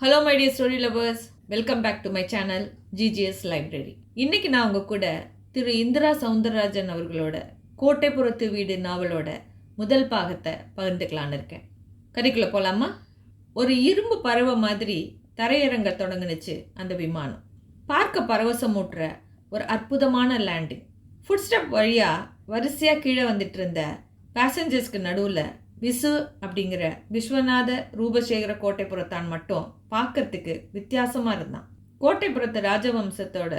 Hello my dear story lovers, welcome back to my channel GGS library. இன்னைக்கு நான் உங்க கூட திரு இந்திரா சவுந்தரராஜன் அவர்களோட கோட்டைப்புறத்து வீடு நாவலோட முதல் பாகத்தை பகிர்ந்துக்கலான்னு இருக்கேன். கதைக்குள்ள போலாமா? ஒரு இரும்பு பறவை மாதிரி தரையிறங்க தொடங்குனுச்சு அந்த விமானம். பார்க்க பரவசமூட்டுற ஒரு அற்புதமான லேண்டிங். ஃபுட் ஸ்டெப் வழியா வரிசையா கீழே வந்துட்டு இருந்த பேசஞ்சர்ஸ்க்கு நடுவில் விசு அப்படிங்கிற விஸ்வநாத ரூபசேகர கோட்டைப்புறத்தான் மட்டும் பார்க்கறதுக்கு வித்தியாசமாக இருந்தான். கோட்டைப்புறத்து ராஜவம்சத்தோட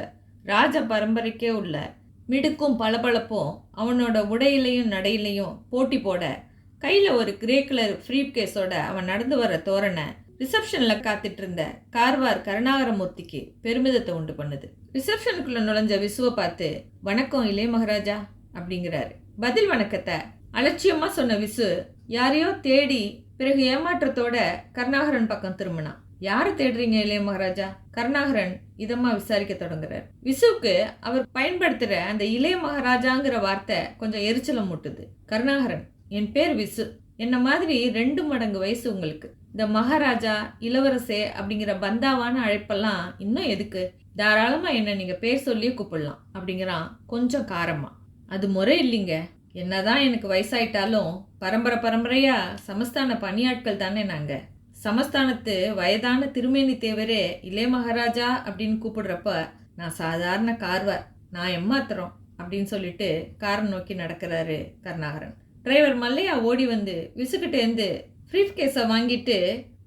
ராஜ பரம்பரைக்கே உள்ள மிடுக்கும் பளபளப்பும் அவனோட உடையிலையும் நடையிலையும் போட்டி போட கையில் ஒரு கிரே கலர் ஃப்ரீப் கேஸோட அவன் நடந்து வர தோரணை ரிசப்ஷனில் காத்துட்டு இருந்த கார்வார் கருணாகரமூர்த்திக்கு பெருமிதத்தை உண்டு பண்ணுது. ரிசப்ஷனுக்குள்ள நுழைஞ்ச விசுவை பார்த்து, வணக்கம் இளைய மகாராஜா அப்படிங்கிறாரு. பதில் வணக்கத்தை அலட்சியமா சொன்ன விசு யாரையோ தேடி பிறகு ஏமாற்றத்தோட கருணாகரன் பக்கம் திரும்பினான். யாரை தேடுறீங்க இளைய மகாராஜா? கருணாகரன் இதமா விசாரிக்க தொடங்குறார். விசுவுக்கு அவர் பயன்படுத்துற அந்த இளைய மகாராஜாங்கிற வார்த்தை கொஞ்சம் எரிச்சலம் மூட்டுது. கருணாகரன், என் பேர் விசு. என்ன மாதிரி 2 மடங்கு வயசு உங்களுக்கு. இந்த மகாராஜா, இளவரசே அப்படிங்கிற பந்தாவான அழைப்பெல்லாம் இன்னும் எதுக்கு? தாராளமா என்ன நீங்க பேர் சொல்லியே கூப்பிடலாம் அப்படிங்கிறான் கொஞ்சம் காரமா. அது முறை இல்லைங்க. என்னதான் எனக்கு வயசாயிட்டாலும் பரம்பரையா சமஸ்தான பணியாட்கள் தானே நாங்க. சமஸ்தானத்து வயதான திருமேனி தேவரே இளைய மகாராஜா அப்படின்னு கூப்பிடுறப்ப நான் சாதாரண கார்வார், நான் எம்மாத்திரம் அப்படின்னு சொல்லிட்டு காரை நோக்கி நடக்கிறாரு கருணாகரன். டிரைவர் மல்லையா ஓடி வந்து விசுக்கிட்டேருந்து ஃப்ரீஃப் கேஸை வாங்கிட்டு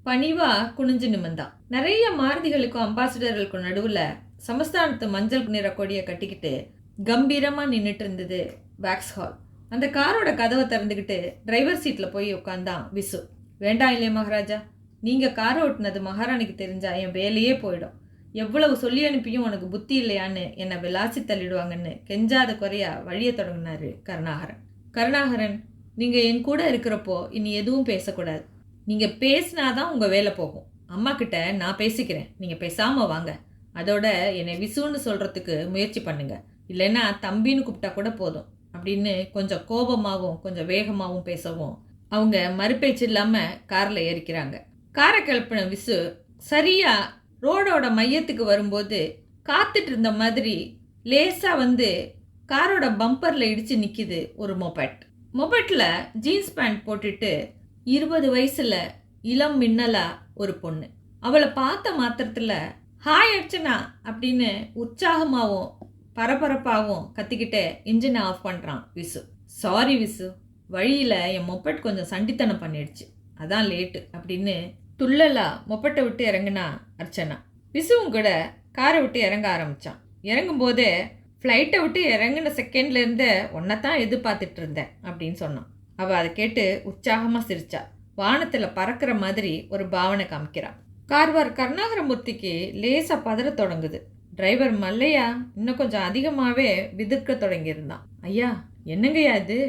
பணிவா குனிஞ்சு நிமிர்ந்தான். நிறைய மாருதிகளுக்கும் அம்பாசிடர்களுக்கும் நடுவுல சமஸ்தானத்து மஞ்சள் நிற கொடியை கட்டிக்கிட்டு கம்பீரமா நின்றுட்டு இருந்தது வேக்ஸ் ஹால். அந்த காரோட கதவை திறந்துக்கிட்டு டிரைவர் சீட்டில் போய் உட்காந்தான் விசு. வேண்டாம் இளைய மகாராஜா, நீங்கள் காரை ஓட்டுனது மகாராணிக்கு தெரிஞ்சா என் வேலையே போயிடும். எவ்வளவு சொல்லி அனுப்பியும் உனக்கு புத்தி இல்லையான்னு என்னை விளாசி தள்ளிடுவாங்கன்னு கெஞ்சாத குறையா வழிய தொடங்கினாரு கருணாகரன். கருணாகரன், நீங்கள் என் கூட இருக்கிறப்போ இனி எதுவும் பேசக்கூடாது. நீங்கள் பேசினாதான் உங்கள் வேலை போகும். அம்மா கிட்ட நான் பேசிக்கிறேன், நீங்கள் பேசாமல் வாங்க. அதோட என்னை விசுன்னு சொல்கிறதுக்கு முயற்சி பண்ணுங்க, இல்லைன்னா தம்பின்னு கூப்பிட்டா கூட போதும் அப்படின்னு கொஞ்சம் கோபமாகவும் கொஞ்சம் வேகமாகவும் பேசவும் அவங்க மறுபேச்சு இல்லாமல் காரில் ஏறிக்கிறாங்க. காரை கிளப்பின விசு சரியா ரோடோட மையத்துக்கு வரும்போது காத்துட்டு இருந்த மாதிரி லேசாக வந்து காரோட பம்பரில் இடித்து நிற்கிது ஒரு மொபைட். மொபைட்டில் ஜீன்ஸ் பேண்ட் போட்டுட்டு 20 வயசில் இளம் மின்னலா ஒரு பொண்ணு. அவளை பார்த்த மாத்திரத்தில் ஹாய் அர்ச்சனா அப்படின்னு உற்சாகமாகவும் பரபரப்பாகவும் கத்திக்கிட்டே இன்ஜினை ஆஃப் பண்ணுறான் விசு. சாரி விசு, வழியில் என் மொப்பெட் கொஞ்சம் சண்டித்தனம் பண்ணிடுச்சு, அதான் லேட்டு அப்படின்னு துள்ளலா மொப்பெட்டை விட்டு இறங்குனா அர்ச்சனா. விசுவும் கூட காரை விட்டு இறங்க ஆரம்பித்தான். இறங்கும்போதே ஃப்ளைட்டை விட்டு இறங்கின செகண்ட்லேருந்து ஒன்றைத்தான் எதிர்பார்த்துட்டு இருந்தேன் அப்படின்னு சொன்னான். அவள் அதை கேட்டு உற்சாகமாக சிரிச்சா. வானத்தில் பறக்கிற மாதிரி ஒரு பாவனை காமிக்கிறான். கார்வார் கருணாகரமூர்த்திக்கு லேசாக பதற தொடங்குது. டிரைவர் மல்லையா இன்னும் கொஞ்சம் அதிகமாகவே விதிர்க்க தொடங்கியிருந்தான். ஐயா, என்னங்கய்யா இது?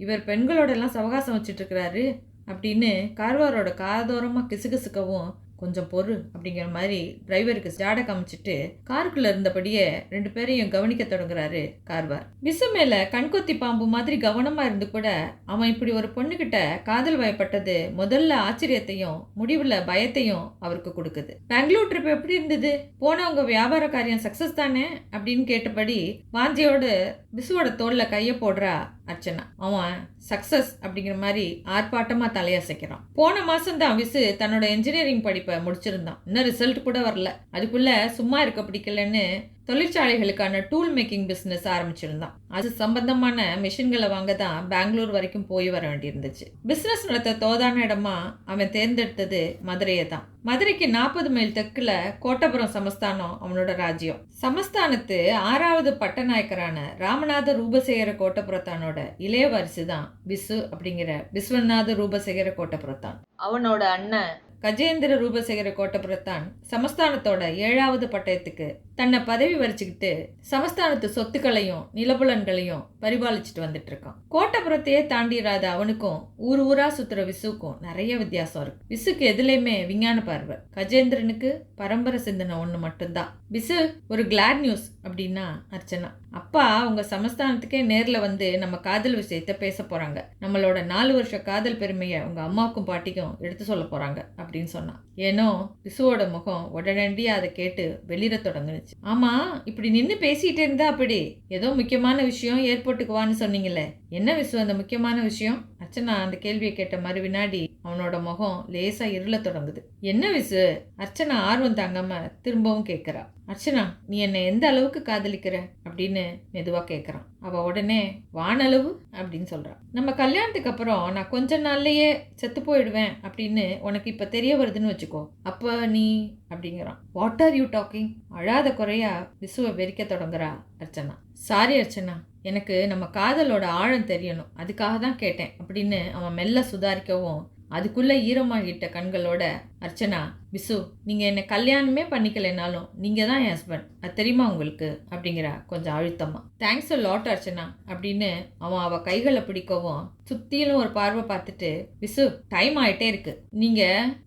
இவர் பெண்களோடெல்லாம் சவகாசம் வச்சுட்டு இருக்கிறாரு அப்படின்னு கார்வாரோட காதோரமாக கிசுகிசுக்கவும், கொஞ்சம் பொறு அப்படிங்கிற மாதிரி டிரைவருக்கு ஜாடை காமிச்சிட்டு காருக்குள்ள இருந்தபடியே 2 பேரையும் கவனிக்க தொடங்குறாரு கார்வார். விசு மேல கண்கொத்தி பாம்பு மாதிரி கவனமா இருந்து கூட அவன் இப்படி ஒரு பொண்ணுகிட்ட காதல் வயப்பட்டது முதல்ல ஆச்சரியத்தையும் முடிவுல பயத்தையும் அவருக்கு கொடுக்குது. பெங்களூர் ட்ரிப் எப்படி இருந்தது? போனவங்க வியாபார காரியம் சக்சஸ் தானே அப்படின்னு கேட்டபடி வாஞ்சியோடு விசுவோட தோல்ல கைய போடுறா அர்ச்சனா. அவன் சக்சஸ் அப்படிங்கிற மாதிரி ஆர்ப்பாட்டமா தலையசைக்கிறான். போன மாசம் தான் விசு தன்னோட என்ஜினியரிங் படிப்பை முடிச்சிருந்தான். இன்னும் ரிசல்ட் கூட வரல. அதுக்குள்ள சும்மா இருக்க பிடிக்கலன்னு தொழிற்சாலைகளுக்கான டூல் மேக்கிங் பிஸ்னஸ் ஆரம்பிச்சிருந்தான். அது சம்பந்தமான மிஷின்களை வாங்க தான் பெங்களூர் வரைக்கும் போய் வர வேண்டியிருந்துச்சு. பிஸ்னஸ் நடத்த தோதான இடமா அவன் தேர்ந்தெடுத்தது மதுரையை தான். மதுரைக்கு 40 மைல் தெற்குல கோட்டபுரம் சமஸ்தானம் அவனோட ராஜ்யம். சமஸ்தானத்து 6வது பட்டநாயக்கரான ராமநாத ரூபசேகர கோட்டபுரத்தானோட இளைய வாரிசு தான் விசு அப்படிங்கிற விஸ்வநாத ரூபசேகர கோட்டபுரத்தான். அவனோட அண்ணன் கஜேந்திர ரூபசேகர கோட்டபுரத்தான் சமஸ்தானத்தோட 7வது பட்டயத்துக்கு தன்னை பதவி வரிச்சுக்கிட்டு சமஸ்தானத்து சொத்துக்களையும் நிலபுலன்களையும் பரிபாலிச்சுட்டு வந்துட்டு இருக்கான். கோட்டபுரத்தையே தாண்டிராத அவனுக்கும் ஊரா சுத்துற விசுக்கும் நிறைய வித்தியாசம் இருக்கு. விசுக்கு எதுலையுமே விஞ்ஞான பார்வை, கஜேந்திரனுக்கு பரம்பரை சிந்தனை ஒண்ணு மட்டும்தான். விசு, ஒரு கிளாட் நியூஸ் அப்படின்னா அர்ச்சனா. அப்பா உங்க சமஸ்தானத்துக்கே நேர்ல வந்து நம்ம காதல் விஷயத்த பேச போறாங்க. நம்மளோட 4 வருஷ காதல் பெருமையை உங்க அம்மாவுக்கும் பாட்டிக்கும் எடுத்து சொல்ல போறாங்க அப்படின்னு சொன்னா. ஏனோ விசுவோட முகம் உடனடியா அதை கேட்டு வெளியிட தொடங்குனுச்சு. ஆமா, இப்படி நின்று பேசிட்டு இருந்தா அப்படி ஏதோ முக்கியமான விஷயம் ஏர்போர்ட்டுக்கு வான்னு சொன்னீங்களே, என்ன விசு அந்த முக்கியமான விஷயம்? அர்ச்சனா அந்த கேள்வியை கேட்ட மறு வினாடி அவனோட முகம் லேசா இருள தொடங்குது. என்ன விசு? அர்ச்சனா ஆர்வம் தாங்காம திரும்பவும் கேட்கிறா. அர்ச்சனா, நீ என்னை எந்த அளவுக்கு காதலிக்கிற அப்படின்னு மெதுவா கேட்கறான். அவ உடனே வானளவு அப்படின்னு சொல்றா. நம்ம கல்யாணத்துக்கு அப்புறம் நான் கொஞ்ச நாள்லயே செத்து போயிடுவேன் அப்படின்னு உனக்கு இப்ப தெரிய வருதுன்னு வச்சுக்கோ, அப்ப நீ அப்படிங்கிறான். What are you talking? அழாத குறையா விசுவை வெறிக்க தொடங்குறா அர்ச்சனா. சாரி அர்ச்சனா, எனக்கு நம்ம காதலோட ஆழம் தெரியணும், அதுக்காக தான் கேட்டேன் அப்படின்னு அவன் மெல்ல சுதாரிக்கவும் அதுக்குள்ள ஈரமாகிட்ட கண்களோட அர்ச்சனா, விசு நீங்க என்ன கல்யாணமே பண்ணிக்கலைனாலும் நீங்க தான் என் ஹஸ்பண்ட், அது தெரியுமா உங்களுக்கு அப்படிங்கிறா கொஞ்சம் அழுத்தமா. தேங்க்ஸ் அ லாட் அர்ச்சனா அப்படின்னு அவன் அவ கைகளை பிடிக்கவும் சுத்திலும் ஒரு பார்வை பார்த்துட்டு, விசு டைம் ஆயிட்டே இருக்கு, நீங்க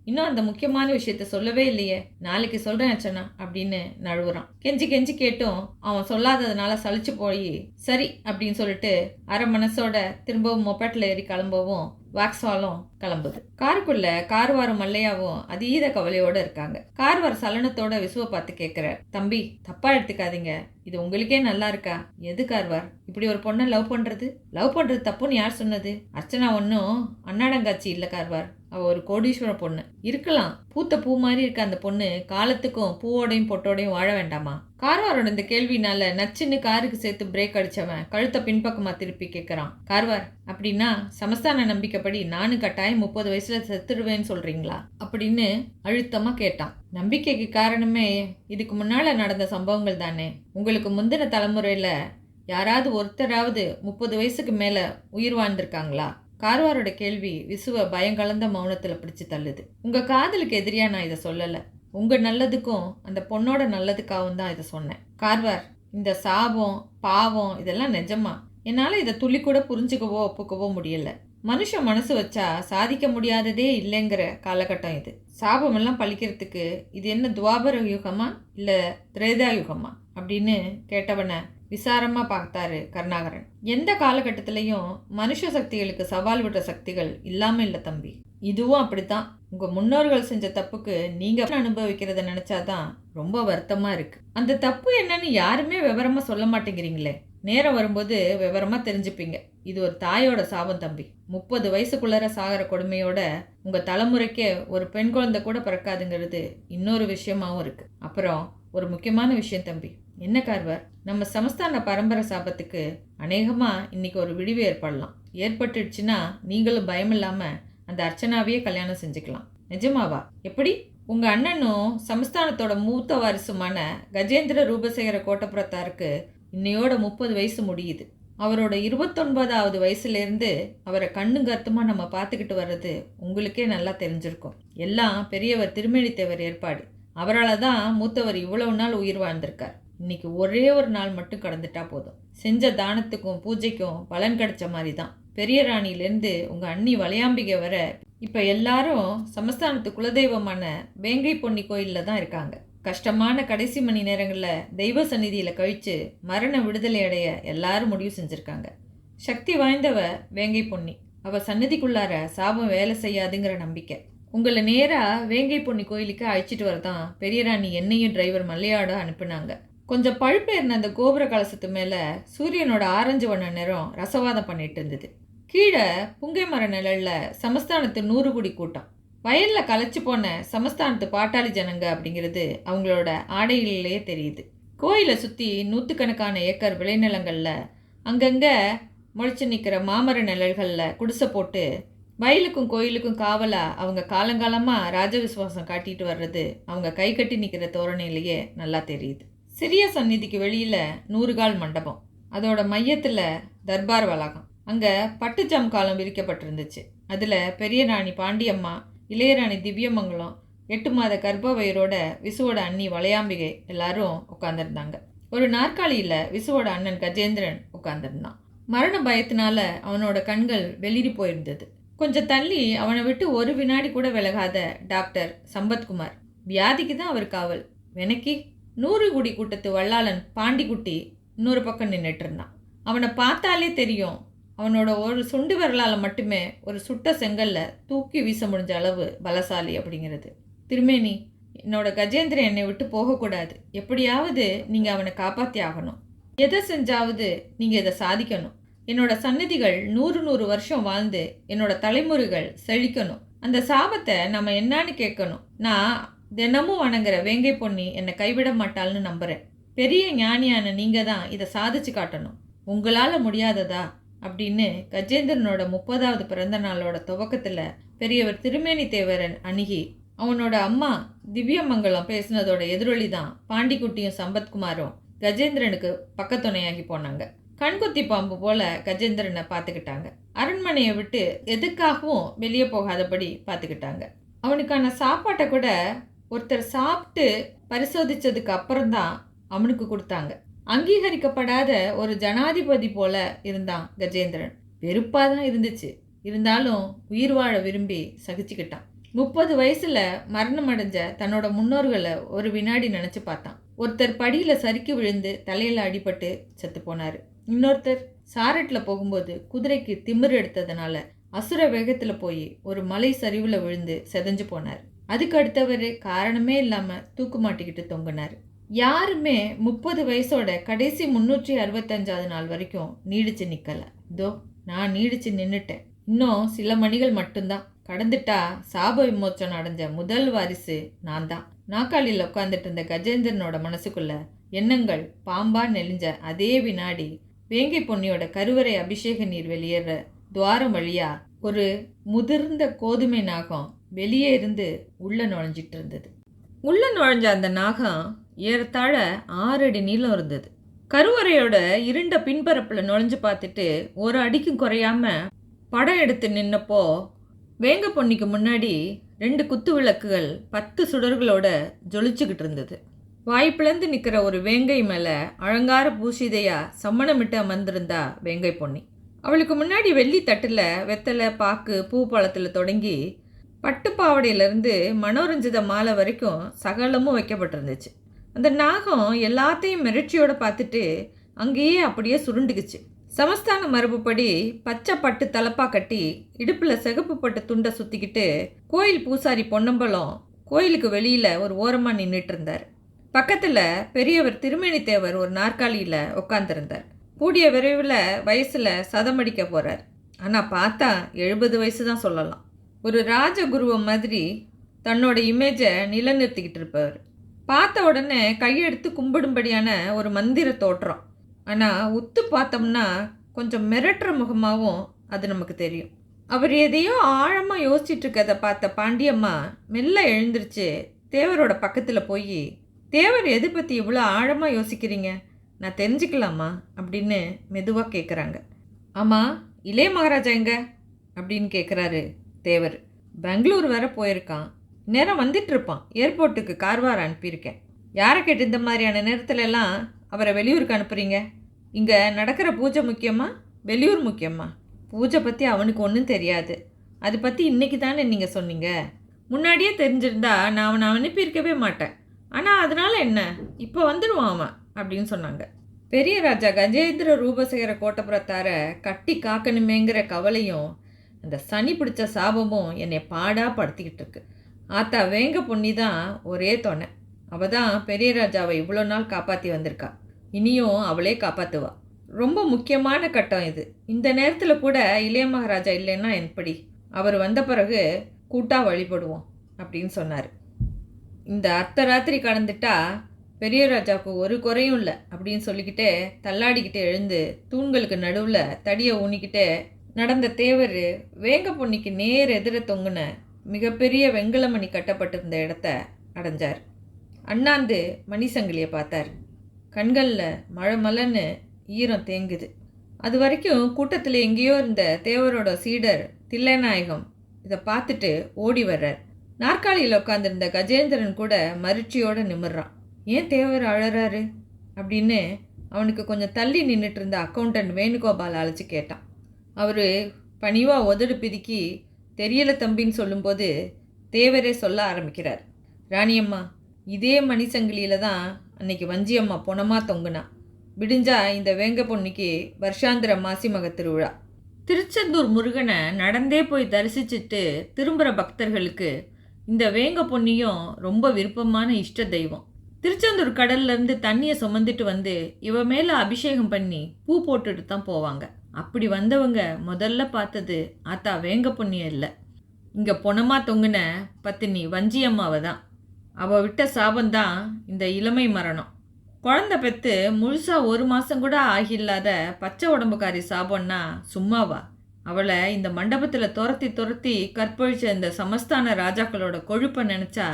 இன்னும் அந்த முக்கியமான விஷயத்த சொல்லவே இல்லையே, நாளைக்கு சொல்றேன் அர்ச்சனா அப்படின்னு நழுவுறான். கெஞ்சி கெஞ்சி கேட்டும் அவன் சொல்லாததுனால சலிச்சு போய் சரி அப்படின்னு சொல்லிட்டு அரை மனசோட திரும்பவும் மொபைட்ல ஏறி கிளம்பவும் வாக்ஸ்வாலும் கிளம்புது. காருக்குள்ள கார்வாரும் மல்லையாவும் அதீத கவலையோட இருக்காங்க. கார்வார் சலனத்தோட விசுவை பார்த்து கேட்கிற, தம்பி தப்பா எடுத்துக்காதீங்க, இது உங்களுக்கே நல்லா இருக்கா? எது கார்வார் இப்படி ஒரு பொண்ணை லவ் பண்றது தப்புன்னு யார் சொன்னது? அர்ச்சனா ஒன்னும் அன்னாடங்காட்சி இல்ல கார்வார், அவ ஒரு கோடீஸ்வர பொண்ணு. இருக்கலாம், பூத்த பூ மாதிரி இருக்க அந்த பொண்ணு காலத்துக்கும் பூவோடையும் பொட்டோடையும் வாழ வேண்டாமா? கார்வாரோட இந்த கேள்வினால நச்சுன்னு காருக்கு சேர்த்து பிரேக் அடிச்சவன் கழுத்தை பின்பக்கமா திருப்பி கேட்கறான். கார்வார், அப்படின்னா சமஸ்தான நம்பிக்கைப்படி நானும் கட்டாயம் 30 வயசுல செத்துடுவேன்னு சொல்றீங்களா அப்படின்னு அழுத்தமா கேட்டான். நம்பிக்கைக்கு காரணமே இதுக்கு முன்னால நடந்த சம்பவங்கள் தானே. உங்களுக்கு முந்தின தலைமுறையில யாராவது ஒருத்தராவது 30 வயசுக்கு மேல உயிர் வாழ்ந்திருக்காங்களா? கார்வாரோட கேள்வி விசுவ பயங்கலந்த மௌனத்துல பிடிச்சு தள்ளுது. உங்க காதலுக்கு எதிரியா நான் இதை சொல்லல, உங்க நல்லதுக்கும் அந்த பொண்ணோட நல்லதுக்காகவும் தான் இதை சொன்னேன். கார்வார், இந்த சாபம் பாவம் இதெல்லாம் நிஜமா? என்னால இதை துளி கூட புரிஞ்சுக்கவோ ஒப்புக்கவோ முடியல. மனுஷன் மனசு வச்சா சாதிக்க முடியாததே இல்லைங்கிற காலகட்டம் இது. சாபம் எல்லாம் பழிக்கிறதுக்கு இது என்ன துவாபர யுகமா இல்ல திரேதா யுகமா அப்படின்னு கேட்டவனை விசாரமா பார்த்தாரு கருணாகரன். எந்த காலகட்டத்திலையும் மனுஷ சக்திகளுக்கு சவால் விடுற சக்திகள் இல்லாம இல்ல தம்பி, இதுவும் அப்படித்தான். உங்க முன்னோர்கள் செஞ்ச தப்புக்கு நீங்க அனுபவிக்கிறத நினைச்சாதான் ரொம்ப வருத்தமா இருக்கு. அந்த தப்பு என்னன்னு யாருமே விவரமா சொல்ல மாட்டேங்கிறீங்களே, நேரம் வரும்போது விவரமா தெரிஞ்சுப்பீங்க. இது ஒரு தாயோட சாபம் தம்பி. 30 வயசுக்குள்ளர சாகிற கொடுமையோட உங்க தலைமுறைக்கே ஒரு பெண் குழந்தை கூட பிறக்காதுங்கிறது இன்னொரு விஷயமாவும் இருக்கு. அப்புறம் ஒரு முக்கியமான விஷயம் தம்பி. என்ன கார்வார்? நம்ம சமஸ்தான பரம்பரை சாபத்துக்கு அநேகமா இன்னைக்கு ஒரு விடிவு ஏற்படலாம். ஏற்பட்டுடுச்சுன்னா நீங்களும் பயம் இல்லாம அந்த அர்ச்சனாவையே கல்யாணம் செஞ்சுக்கலாம். நிஜமாவா? எப்படி? உங்க அண்ணனும் சமஸ்தானத்தோட மூத்த வாரிசுமான கஜேந்திர ரூபசேகர கோட்டப்புறத்தாருக்கு இன்னையோட 30 வயசு முடியுது. அவரோட 29வது வயசுலேருந்து அவரை கண்ணும் கருத்துமா நம்ம பார்த்துக்கிட்டு வர்றது உங்களுக்கே நல்லா தெரிஞ்சிருக்கும். எல்லாம் பெரியவர் திருமேனித்தேவர் ஏற்பாடு. அவரால் தான் மூத்தவர் இவ்வளவு நாள் உயிர் வாழ்ந்திருக்கார். இன்னைக்கு ஒரே ஒரு நாள் மட்டும் கடந்துட்டா போதும், செஞ்ச தானத்துக்கும் பூஜைக்கும் பலன் கிடைச்ச மாதிரி தான். பெரிய ராணியிலேருந்து உங்க அண்ணி வளையாம்பிகை வர இப்ப எல்லாரும் சமஸ்தானத்து குலதெய்வமான வேங்கை பொன்னி கோயில்ல தான் இருக்காங்க. கஷ்டமான கடைசி மணி நேரங்களில் தெய்வ சந்நிதியில் கழித்து மரண விடுதலை அடைய எல்லாரும் முடிவு செஞ்சுருக்காங்க. சக்தி வாய்ந்தவ வேங்கை பொன்னி, அவள் சந்நிதிக்குள்ளார சாபம் வேலை செய்யாதுங்கிற நம்பிக்கை. உங்களை நேராக வேங்கை பொன்னி கோயிலுக்கு அழைச்சிட்டு வரதான் பெரிய ராணி என்னையும் டிரைவர் மல்லையாட அனுப்புனாங்க. கொஞ்சம் பழுப்பேறின அந்த கோபுர கலசத்து மேலே சூரியனோட ஆரஞ்சு வண்ண நிறம் ரசவாதம் பண்ணிட்டு இருந்தது. கீழே புங்கை மர நிழல்ல சமஸ்தானத்து 100 குடி கூட்டம். வயலில் களைச்சி போன சமஸ்தானத்து பாட்டாளி ஜனங்க அப்படிங்கிறது அவங்களோட ஆடைகளிலேயே தெரியுது. கோயிலை சுற்றி 100கணக்கான ஏக்கர் விளைநிலங்களில் அங்கங்கே முளைச்சி நிற்கிற மாமர நிழல்களில் குடிசை போட்டு வயலுக்கும் கோயிலுக்கும் காவலாக அவங்க காலங்காலமாக ராஜ விசுவாசம் காட்டிட்டு வர்றது அவங்க கை கட்டி நிற்கிற தோரணையிலேயே நல்லா தெரியுது. சிறிய சந்நிதிக்கு வெளியில் 100 கால் மண்டபம், அதோட மையத்தில் தர்பார் வளாகம். அங்கே பட்டு ஜம்காலம் விரிக்கப்பட்டிருந்துச்சு. அதில் பெரிய ராணி பாண்டியம்மா, இளையராணி திவ்யமங்கலம், 8 மாத கர்ப்ப வயிறோட விசுவோட அண்ணி வளையாம்பிகை எல்லாரும் உட்காந்துருந்தாங்க. ஒரு நாற்காலியில் விசுவோட அண்ணன் கஜேந்திரன் உட்காந்துருந்தான். மரண பயத்தினால அவனோட கண்கள் வெளிரி போயிருந்தது. கொஞ்சம் தள்ளி அவனை விட்டு ஒரு வினாடி கூட விலகாத டாக்டர் சம்பத்குமார். வியாதிக்கு தான் அவர் காவல். வெனக்கி 100 கூட்டத்து வல்லாளன் பாண்டிக்குட்டி இன்னொரு பக்கம் நின்றுட்டு இருந்தான். அவனை பார்த்தாலே தெரியும், அவனோட ஒரு சுண்டு விரலால் மட்டுமே ஒரு சுட்ட செங்கல்ல தூக்கி வீச முடிஞ்ச அளவு பலசாலி அப்படிங்கிறது. திருமேனி, என்னோட கஜேந்திரன் என்னை விட்டு போகக்கூடாது. எப்படியாவது நீங்கள் அவனை காப்பாற்றி ஆகணும். எதை செஞ்சாவது நீங்கள் இதை சாதிக்கணும். என்னோட சன்னதிகள் 100 வருஷம் வாழ்ந்து என்னோட தலைமுறைகள் செழிக்கணும். அந்த சாபத்தை நம்ம என்னன்னு கேட்கணும். நான் தினமும் வணங்குற வேங்கை பொன்னி என்னை கைவிட மாட்டாள்னு நம்புகிறேன். பெரிய ஞானியான நீங்கள் தான் இதை சாதிச்சு காட்டணும். உங்களால் முடியாததா அப்படின்னு கஜேந்திரனோட 30வது பிறந்த நாளோட துவக்கத்தில் பெரியவர் திருமேனி தேவரன் அணுகி அவனோட அம்மா திவ்யமங்கலம் பேசினதோட எதிரொலி தான் பாண்டிக்குட்டியும் சம்பத்குமாரும் கஜேந்திரனுக்கு பக்கத்துணையாகி போனாங்க. கண்குத்தி பாம்பு போல கஜேந்திரனை பார்த்துக்கிட்டாங்க. அரண்மனையை விட்டு எதுக்காகவும் வெளியே போகாதபடி பார்த்துக்கிட்டாங்க. அவனுக்கான சாப்பாட்டை கூட ஒருத்தர் சாப்பிட்டு பரிசோதிச்சதுக்கு அப்புறம்தான் அவனுக்கு கொடுத்தாங்க. அங்கீகரிக்கப்படாத ஒரு ஜனாதிபதி போல இருந்தான் கஜேந்திரன். வெறுப்பாக தான் இருந்துச்சு. இருந்தாலும் உயிர் வாழ விரும்பி சகிச்சுக்கிட்டான். 30 வயசுல மரணம் அடைஞ்ச தன்னோட முன்னோர்களை ஒரு வினாடி நினைச்சு பார்த்தான். ஒருத்தர் படியில் சறுக்கி விழுந்து தலையில் அடிபட்டு செத்து போனார். இன்னொருத்தர் சாரட்டில் போகும்போது குதிரைக்கு திமிர் எடுத்ததுனால அசுர வேகத்தில் போய் ஒரு மலை சரிவில் விழுந்து செதஞ்சு போனார். அதுக்கு அடுத்தவர் காரணமே இல்லாமல் தூக்கு மாட்டிக்கிட்டு தொங்கினார். யாருமே 30 வயசோட கடைசி 365வது நாள் வரைக்கும் நீடிச்சு நிற்கலை. இதோ நான் நீடிச்சு நின்றுட்டேன். இன்னும் சில மணிகள் மட்டும்தான். கடந்துட்டா சாப விமோச்சனம் அடைஞ்ச முதல் வாரிசு நான் தான். நாக்காளியில் உட்காந்துட்டு இருந்த கஜேந்திரனோட மனசுக்குள்ள எண்ணங்கள் பாம்பா நெளிஞ்ச அதே வினாடி வேங்கை பொன்னியோட கருவறை அபிஷேக நீர் வெளியேற துவாரம் வழியா ஒரு முதிர்ந்த கோதுமை நாகம் வெளியே இருந்து உள்ள நுழைஞ்சிட்டு இருந்தது. உள்ள நுழைஞ்ச அந்த நாகம் ஏறத்தாழ 6 அடி நீளம் இருந்தது. கருவறையோட இருண்ட பின்பரப்பில் நுழைஞ்சு பார்த்துட்டு ஒரு அடிக்கும் குறையாம படம் எடுத்து நின்னப்போ வேங்க பொன்னிக்கு முன்னாடி 2 குத்து விளக்குகள் 10 சுடர்களோட ஜொலிச்சுக்கிட்டு இருந்தது. வாய்ப்பிழந்து நிற்கிற ஒரு வேங்கை மேலே அலங்கார பூஷிதையா சம்மணமிட்டு அமர்ந்திருந்தா வேங்கை பொன்னி. அவளுக்கு முன்னாடி வெள்ளி தட்டில் வெத்தலை, பாக்கு, பூ பழத்தில் தொடங்கி பட்டுப்பாவடையிலேருந்து மனோரஞ்சித மாலை வரைக்கும் சகலமும் வைக்கப்பட்டிருந்துச்சு. அந்த நாகம் எல்லாத்தையும் மிரட்சியோடு பார்த்துட்டு அங்கேயே அப்படியே சுருண்டுக்குச்சு. சமஸ்தான மரபுப்படி பச்சை பட்டு தலப்பா கட்டி இடுப்பில் சிகப்பு பட்டு துண்டை சுற்றிக்கிட்டு கோயில் பூசாரி பொன்னம்பலம் கோயிலுக்கு வெளியில் ஒரு ஓரமாக நின்றுட்டு இருந்தார். பக்கத்தில் பெரியவர் திருமேனி தேவர் ஒரு நாற்காலியில் உட்காந்துருந்தார். கூடிய விரைவில் வயசில் சதமடிக்க போகிறார். ஆனால் பார்த்தா 70 வயசு தான் சொல்லலாம். ஒரு ராஜகுருவை மாதிரி தன்னோட இமேஜை நிலைநிறுத்திக்கிட்டு இருப்பவர். பார்த்த உடனே கையெடுத்து கும்பிடும்படியான ஒரு மந்திர தோற்றம். ஆனால் உத்து பார்த்தோம்னா கொஞ்சம் மிரட்டுற முகமாகவும் அது நமக்கு தெரியும். அவர் எதையோ ஆழமாக யோசிச்சுட்டு இருக்கதை பார்த்த பாண்டியம்மா மெல்ல எழுந்திருச்சு தேவரோட பக்கத்தில் போய், தேவர் எது பற்றி இவ்வளோ ஆழமாக யோசிக்கிறீங்க, நான் தெரிஞ்சுக்கலாமா அப்படின்னு மெதுவாக கேட்குறாங்க. ஆமாம், இளைய மகாராஜா எங்க அப்படின்னு கேட்குறாரு தேவர். பெங்களூர் வேற போயிருக்கான், நேரம் வந்துட்டு இருப்பான். ஏர்போர்ட்டுக்கு கார்வார் அனுப்பியிருக்கேன். யாரை கேட்டு இந்த மாதிரியான நேரத்துல எல்லாம் அவரை வெளியூருக்கு அனுப்புறீங்க? இங்கே நடக்கிற பூஜை முக்கியமா, வெளியூர் முக்கியமா? பூஜை பற்றி அவனுக்கு ஒன்றும் தெரியாது. அதை பற்றி இன்றைக்கி தானே நீங்கள் சொன்னீங்க. முன்னாடியே தெரிஞ்சிருந்தா நான் அவனை அனுப்பியிருக்கவே மாட்டேன். ஆனால் அதனால் என்ன, இப்போ வந்துடுவான் அவன் அப்படின்னு சொன்னாங்க. பெரிய ராஜா கஜேந்திர ரூபசேகர கோட்டப்புறத்தார கட்டி காக்கணுமேங்கிற கவலையும் அந்த சனி பிடிச்ச சாபமும் என்னை பாடாக படுத்திக்கிட்டு இருக்கு. ஆத்தா வேங்க பொன்னி தான் ஒரே துணை. அவள் தான் பெரிய ராஜாவை இவ்வளோ நாள் காப்பாற்றி வந்திருக்கா. இனியும் அவளே காப்பாற்றுவா. ரொம்ப முக்கியமான கட்டம் இது. இந்த நேரத்தில் கூட இளைய மகாராஜா இல்லைன்னா எப்படி? அவர் வந்த பிறகு கூட்டாக வழிபடுவோம் அப்படின்னு சொன்னார். இந்த அர்த்தராத்திரி கடந்துட்டா பெரிய ராஜாவுக்கு ஒரு குறையும் இல்லை அப்படின்னு சொல்லிக்கிட்டே தள்ளாடிக்கிட்டே எழுந்து தூண்களுக்கு நடுவில் தடியை ஊனிக்கிட்டே நடந்த தேவர் வேங்க பொன்னிக்கு நேர் எதிர தொங்குன மிகப்பெரிய வெங்கலமணி கட்டப்பட்டிருந்த இடத்த அடைஞ்சார். அண்ணாந்து மணிசங்கிலியை பார்த்தார். கண்களில் மழை மலன்னு ஈரம் தேங்குது. அது வரைக்கும் கூட்டத்தில் எங்கேயோ இருந்த தேவரோட சீடர் தில்லைநாயகம் இதை பார்த்துட்டு ஓடி வர்றார். நாற்காலியில் உட்காந்துருந்த கஜேந்திரன் கூட மருட்சியோடு நிமிர்றான். ஏன் தேவர் அழறாரு அப்படின்னு அவனுக்கு கொஞ்சம் தள்ளி நின்றுட்டு இருந்த அக்கௌண்டன்ட் வேணுகோபால் அழைச்சி கேட்டான். அவர் பணிவாக உதடு பிதுக்கி தெரியல தம்பின்னு சொல்லும்போது தேவரே சொல்ல ஆரம்பிக்கிறார். ராணியம்மா, இதே மணிசங்கிலியில் தான் அன்னைக்கு வஞ்சியம்மா பொணமாக தொங்குனா. விடிஞ்சா இந்த வேங்க பொன்னிக்கு வருஷாந்திர மாசி மக திருவிழா. திருச்செந்தூர் முருகனை நடந்தே போய் தரிசிச்சுட்டு திரும்புகிற பக்தர்களுக்கு இந்த வேங்க பொன்னியும் ரொம்ப விருப்பமான இஷ்ட தெய்வம். திருச்செந்தூர் கடல்லேருந்து தண்ணியை சுமந்துட்டு வந்து இவ மேலே அபிஷேகம் பண்ணி பூ போட்டுட்டு தான் போவாங்க. அப்படி வந்தவங்க முதல்ல பார்த்தது ஆத்தா வேங்க பொன்னிய இல்லை, இங்கே பொணமாக தொங்குன பத்தினி வஞ்சியம்மாவை தான். அவள் விட்ட சாபந்தான் இந்த இளமை மரணம். குழந்த பெற்று முழுசாக 1 மாதம் கூட ஆகில்லாத பச்சை உடம்புக்காரி சாபம்னா சும்மாவா? அவளை இந்த மண்டபத்தில் துரத்தி கற்பழிச்ச இந்த சமஸ்தான ராஜாக்களோட கொழுப்பை நினச்சா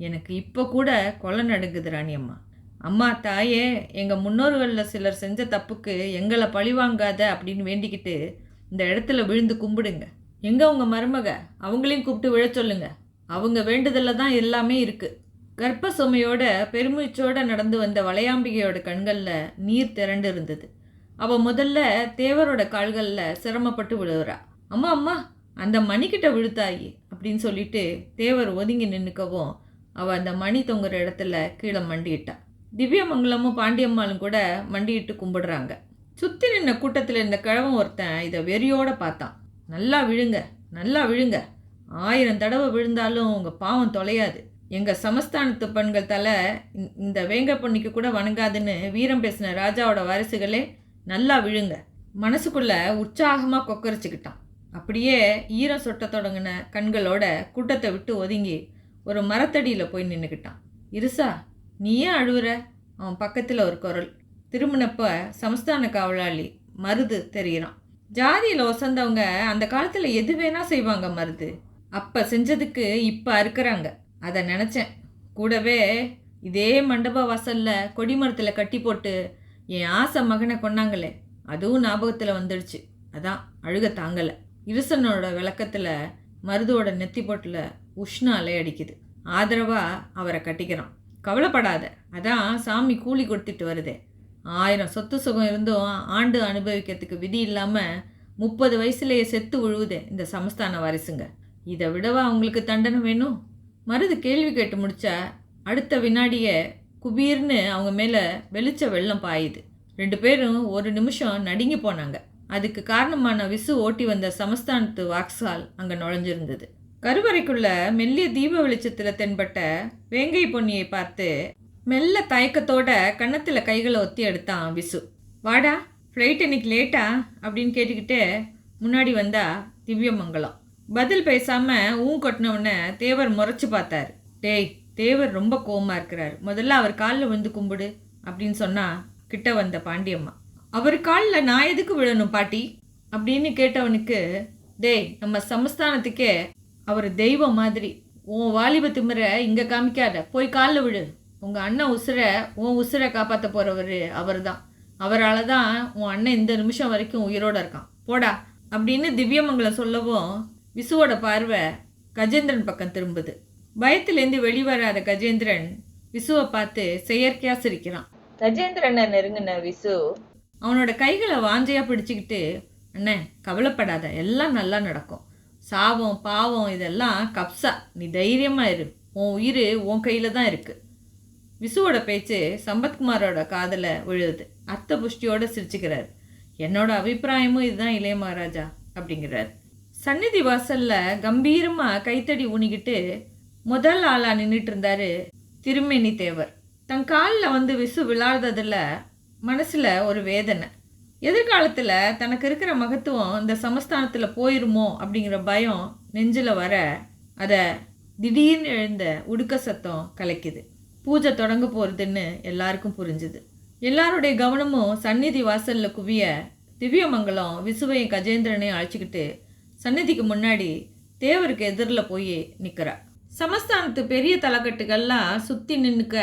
எனக்கு இப்போ கூட கொலை நடுங்குது ராணியம்மா. அம்மா தாயே, எங்கள் முன்னோர்களில் சிலர் செஞ்ச தப்புக்கு எங்களை பழிவாங்காத அப்படின்னு வேண்டிக்கிட்டு இந்த இடத்துல விழுந்து கும்பிடுங்க. எங்கே உங்கள் மருமக? அவங்களையும் கூப்பிட்டு விழ சொல்லுங்க. அவங்க வேண்டுதலில் தான் எல்லாமே இருக்குது. கர்ப்ப சுமையோட பெருமூச்சோடு நடந்து வந்த வளையாம்பிகையோட கண்களில் நீர் திரண்டு இருந்தது. அவள் முதல்ல தேவரோட கால்களில் சிரமப்பட்டு விழுகிறா. அம்மா அம்மா, அந்த மணிக்கிட்ட விழுத்தாயி அப்படின்னு சொல்லிட்டு தேவர் ஒதுங்கி நின்றுக்கவும் அவள் அந்த மணி தொங்குற இடத்துல கீழே மண்டியிட்டா. திவ்யமங்கலமும் பாண்டியம்மாளும் கூட மண்டியிட்டு கும்பிடுறாங்க. சுற்றி நின்ன கூட்டத்தில் இருந்த கிழவன் ஒருத்தன் இதை வெறியோடு பார்த்தான். நல்லா விழுங்க, நல்லா விழுங்க, 1000 தடவை விழுந்தாலும் உங்கள் பாவம் தொலையாது. எங்கள் சமஸ்தானத்து பெண்கள் தலை இந்த வேங்க பொன்னிக்கு கூட வணங்காதுன்னு வீரம் பேசின ராஜாவோட வாரிசுகளே நல்லா விழுங்க. மனசுக்குள்ளே உற்சாகமாக கொக்கரிச்சுக்கிட்டான். அப்படியே ஈரம் சொட்ட தொடங்கின கண்களோட கூட்டத்தை விட்டு ஒதுங்கி ஒரு மரத்தடியில் போய் நின்றுக்கிட்டான். இருசா, நீ ஏன் அழுவுற? அவன் பக்கத்தில் ஒரு குரல். திரும்பினப்ப சமஸ்தான காவலாளி மருது தெரிகிறான். ஜாதியில் ஒசந்தவங்க அந்த காலத்தில் எது வேணால் செய்வாங்க மருது. அப்போ செஞ்சதுக்கு இப்போ அறுக்கிறாங்க. அதை நினச்சேன். கூடவே இதே மண்டப வாசலில் கொடிமரத்தில் கட்டி போட்டு என் ஆசை மகனை கொண்டாங்களே, அதுவும் ஞாபகத்தில் வந்துடுச்சு. அதான் அழுக தாங்கலை. இருசனோட விளக்கத்தில் மருதோட நெத்தி போட்டில் உஷ்ண அலை அடிக்குது. ஆதரவாக அவரை கட்டிக்கிறான். கவலைப்படாத, அதான் சாமி கூலி கொடுத்துட்டு வருதே. 1000 சொத்து சுகம் இருந்தும் ஆண்டு அனுபவிக்கிறதுக்கு விதி இல்லாமல் 30 வயசுலேயே செத்து விழுவுதே இந்த சமஸ்தான வாரிசுங்க. இதை விடவா அவங்களுக்கு தண்டனை வேணும்? மருது கேள்வி கேட்டு முடிச்சா அடுத்த வினாடியே குபீர்னு அவங்க மேலே வெளிச்ச வெள்ளம் பாயுது. 2 பேரும் ஒரு நிமிஷம் நடுங்கி போனாங்க. அதுக்கு காரணமான விசு ஓட்டி வந்த சமஸ்தானத்து வாக்சால் அங்கே நுழைஞ்சிருந்தது. கருவறைக்குள்ள மெல்லிய தீப வெளிச்சத்தில் தென்பட்ட வேங்கை பொன்னியை பார்த்து மெல்ல தயக்கத்தோட கன்னத்தில் கைகளை ஒத்தி எடுத்தான் விசு. வாடா, ஃப்ளைட் இன்னைக்கு லேட்டா அப்படின்னு கேட்டுக்கிட்டே முன்னாடி வந்தா திவ்யமங்கலம். பதில் பேசாமல் கொட்டினவுடனே தேவர் முறைச்சி பார்த்தாரு. டேய், தேவர் ரொம்ப கோவமாக இருக்கிறார், முதல்ல அவர் காலில் வந்து கும்பிடு அப்படின்னு சொன்னால் கிட்ட வந்த பாண்டியம்மா. அவர் காலில் நான் எதுக்கு விழணும் பாட்டி அப்படின்னு கேட்டவனுக்கு, டேய், நம்ம சமஸ்தானத்துக்கே அவர் தெய்வம் மாதிரி. உன் வாலிப திமிரை இங்கே காமிக்காத, போய் காலில் விழு. உங்கள் அண்ணன் உசுரை காப்பாற்ற போகிறவர் அவர் தான். அவரால் தான் உன் அண்ணன் இந்த நிமிஷம் வரைக்கும் உயிரோடு இருக்கான். போடா அப்படின்னு திவ்யமங்கலம் சொல்லவும் விசுவோட பார்வை கஜேந்திரன் பக்கம் திரும்புது. பயத்திலேருந்து வெளிவராத கஜேந்திரன் விசுவை பார்த்து செயற்கையாக சிரிக்கிறான். கஜேந்திரனை நெருங்கின விசு அவனோட கைகளை வாஞ்சையாக பிடிச்சிக்கிட்டு, அண்ணே கவலைப்படாத, எல்லாம் நல்லா நடக்கும். சாபம் பாவம் இதெல்லாம் கப்சா, நீ தைரியமாக இரு, உன் உயிர் உன் கையில் தான் இருக்குது. விசுவோட பேச்சு சம்பத்குமாரோட காதில் விழுது. அர்த்த புஷ்டியோடு சிரிச்சுக்கிறார். என்னோட அபிப்பிராயமும் இதுதான் இளைய மகாராஜா அப்படிங்கிறார். சந்நிதி வாசலில் கம்பீரமாக கைத்தடி ஊனிக்கிட்டு முதல் ஆளாக நின்றுட்டு இருந்தார் திருமேனி தேவர். தன் காலில் வந்து விசு விளாடுறதில் மனசில் ஒரு வேதனை. எதிர்காலத்தில் தனக்கு இருக்கிற மகத்துவம் இந்த சமஸ்தானத்தில் போயிருமோ அப்படிங்கிற பயம் நெஞ்சில் வர அதை திடீர்னு எழுந்த உடுக்க சத்தம் கலைக்குது. பூஜை தொடங்க போகிறதுன்னு எல்லாருக்கும் புரிஞ்சுது. எல்லாருடைய கவனமும் சந்நிதி வாசலில் குவிய திவ்யமங்கலம் விசுவையும் கஜேந்திரனையும் அழைச்சிக்கிட்டு சந்நிதிக்கு முன்னாடி தேவருக்கு எதிரில் போய் நிற்கிறா. சமஸ்தானத்து பெரிய தலைக்கட்டுகள்லாம் சுற்றி நின்றுக்க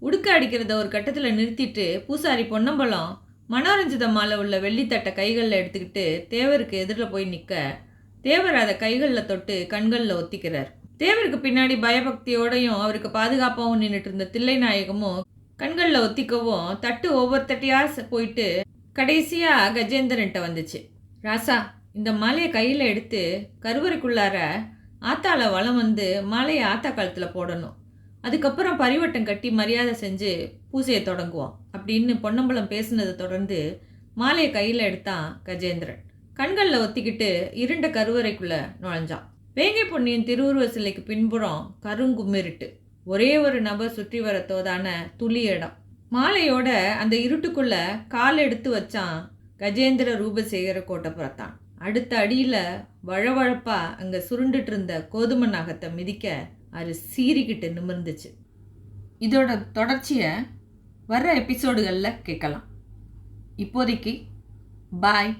உடுக்க அடிக்கிறத ஒரு கட்டத்தில் நிறுத்திட்டு பூசாரி பொன்னம்பலம் மனோரஞ்சித மாலை உள்ள வெள்ளித்தட்டை கைகளில் எடுத்துக்கிட்டு தேவருக்கு எதிரில் போய் நிற்க தேவர் அதை கைகளில் தொட்டு கண்களில் ஒத்திக்கிறார். தேவருக்கு பின்னாடி பயபக்தியோடையும் அவருக்கு பாதுகாப்பாகவும் நின்றுட்டு இருந்த தில்லை நாயகமும் கண்களில் ஒத்திக்கவும் தட்டு ஒவ்வொரு தட்டியாக போயிட்டு கடைசியாக கஜேந்திரன்ட்ட வந்துச்சு. ராசா, இந்த மாலையை கையில் எடுத்து கருவறைக்குள்ளார ஆத்தால வளம் வந்து மாலையை ஆத்தா காலத்தில் போடணும். அதுக்கப்புறம் பரிவட்டம் கட்டி மரியாதை செஞ்சு பூசையை தொடங்குவோம் அப்படின்னு பொன்னம்பலம் பேசினதை தொடர்ந்து மாலையை கையில் எடுத்தான் கஜேந்திரன். கண்களில் ஒத்திக்கிட்டு இருண்ட கருவறைக்குள்ளே நுழைஞ்சான். வேங்கை பொன்னியின் திருவுருவ சிலைக்கு பின்புறம் கருங்கும்மிருட்டு. ஒரே ஒரு நபர் சுற்றி வர தோதான துளி இடம். மாலையோட அந்த இருட்டுக்குள்ள கால் எடுத்து வச்சான் கஜேந்திர ரூபசேகர கோட்டப்புறத்தான். அடுத்த அடியில் வழவழப்பா அங்கே சுருண்டுட்டு இருந்த கோதுமை நாகத்தை மிதிக்க அது சீறிக்கிட்டு நிமிர்ந்துச்சு. இதோட தொடர்ச்சியை வர்ற எபிசோடுகளில் கேட்கலாம். இப்போதைக்கு பாய்.